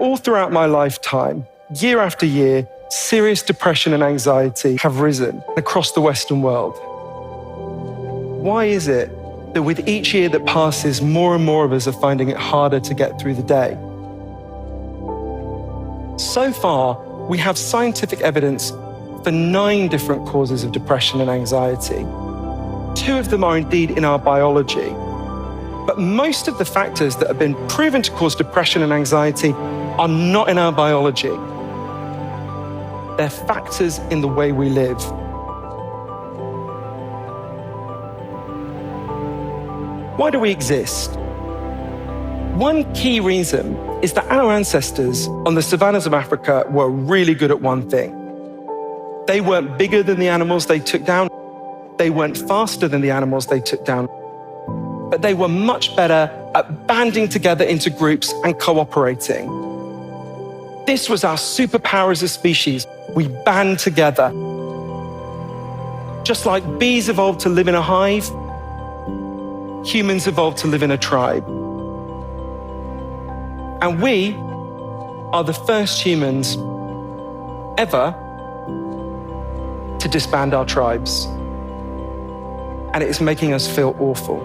All throughout my lifetime, year after year, serious depression and anxiety have risen across the Western world. Why is it that with each year that passes, more and more of us are finding it harder to get through the day? So far, we have scientific evidence for 9 different causes of depression and anxiety. 2 of them are indeed in our biology. But most of the factors that have been proven to cause depression and anxiety are not in our biology. They're factors in the way we live. Why do we exist? One key reason is that our ancestors on the savannas of Africa were really good at one thing. They weren't bigger than the animals they took down. They weren't faster than the animals they took down. But they were much better at banding together into groups and cooperating. This was our superpower as a species. We band together. Just like bees evolved to live in a hive, humans evolved to live in a tribe. And we are the first humans ever to disband our tribes. And it is making us feel awful.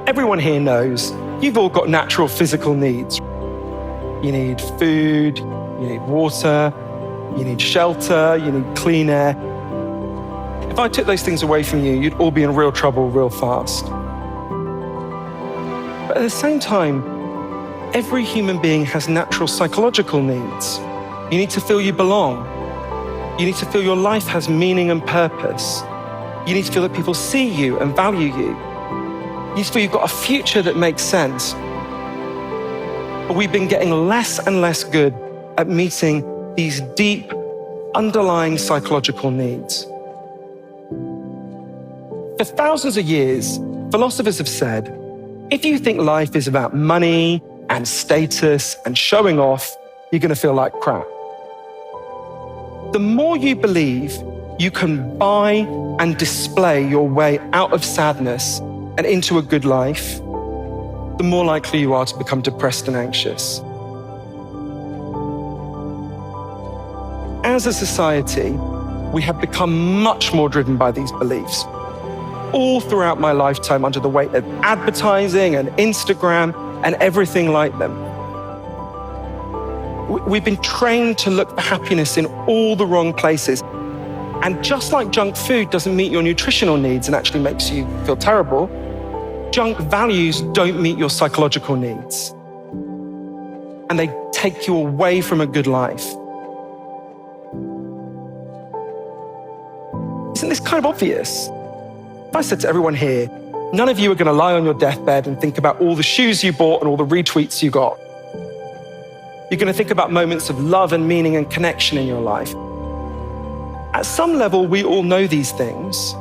Everyone here knows you've all got natural physical needs. You need food, you need water, you need shelter, you need clean air. If I took those things away from you, you'd all be in real trouble real fast. But at the same time, every human being has natural psychological needs. You need to feel you belong. You need to feel your life has meaning and purpose. You need to feel that people see you and value you. You need to feel you've got a future that makes sense. But we've been getting less and less good at meeting these deep, underlying psychological needs. For thousands of years, philosophers have said, if you think life is about money and status and showing off, you're going to feel like crap. The more you believe you can buy and display your way out of sadness and into a good life, the more likely you are to become depressed and anxious. As a society, we have become much more driven by these beliefs. All throughout my lifetime, under the weight of advertising and Instagram and everything like them. We've been trained to look for happiness in all the wrong places. And just like junk food doesn't meet your nutritional needs and actually makes you feel terrible, junk values don't meet your psychological needs. And they take you away from a good life. Isn't this kind of obvious? If I said to everyone here, none of you are going to lie on your deathbed and think about all the shoes you bought and all the retweets you got. You're going to think about moments of love and meaning and connection in your life. At some level, we all know these things,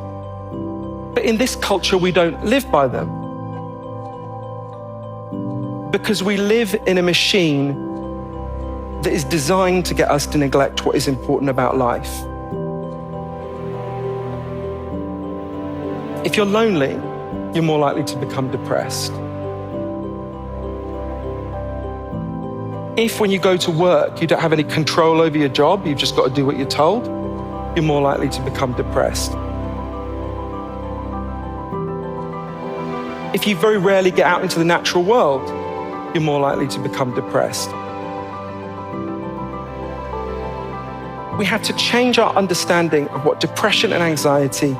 but in this culture, we don't live by them. Because we live in a machine that is designed to get us to neglect what is important about life. If you're lonely, you're more likely to become depressed. If when you go to work, you don't have any control over your job, you've just got to do what you're told, you're more likely to become depressed. If you very rarely get out into the natural world, you're more likely to become depressed. We have to change our understanding of what depression and anxiety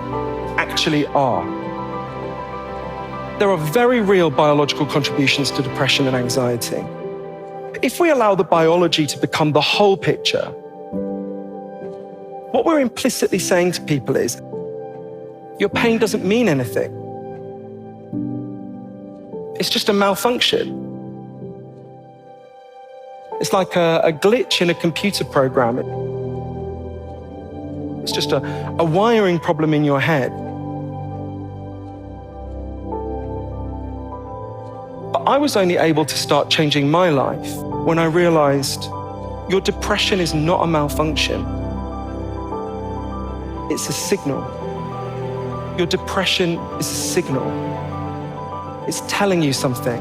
actually are. There are very real biological contributions to depression and anxiety. If we allow the biology to become the whole picture, what we're implicitly saying to people is, your pain doesn't mean anything. It's just a malfunction. It's like a glitch in a computer program. It's just a wiring problem in your head. But I was only able to start changing my life when I realized your depression is not a malfunction. It's a signal. Your depression is a signal. It's telling you something.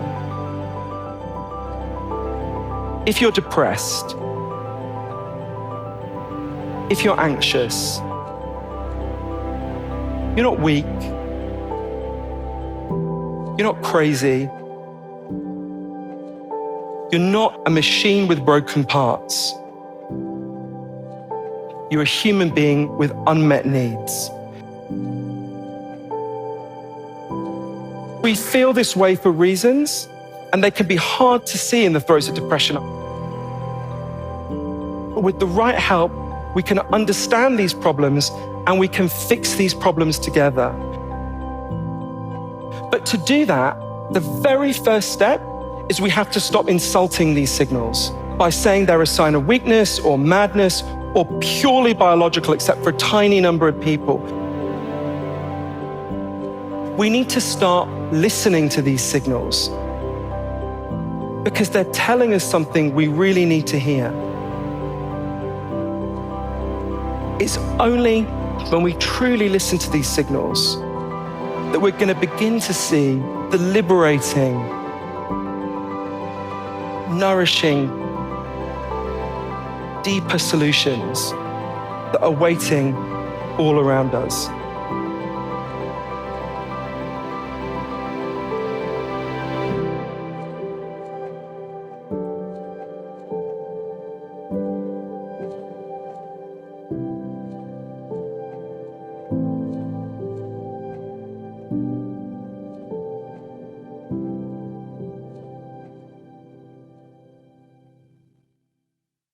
If you're depressed, if you're anxious, you're not weak, you're not crazy, you're not a machine with broken parts. You're a human being with unmet needs. We feel this way for reasons, and they can be hard to see in the throes of depression. But with the right help, we can understand these problems and we can fix these problems together. But to do that, the very first step is we have to stop insulting these signals by saying they're a sign of weakness or madness or purely biological, except for a tiny number of people. We need to start listening to these signals because they're telling us something we really need to hear. It's only when we truly listen to these signals that we're going to begin to see the liberating, nourishing, deeper solutions that are waiting all around us.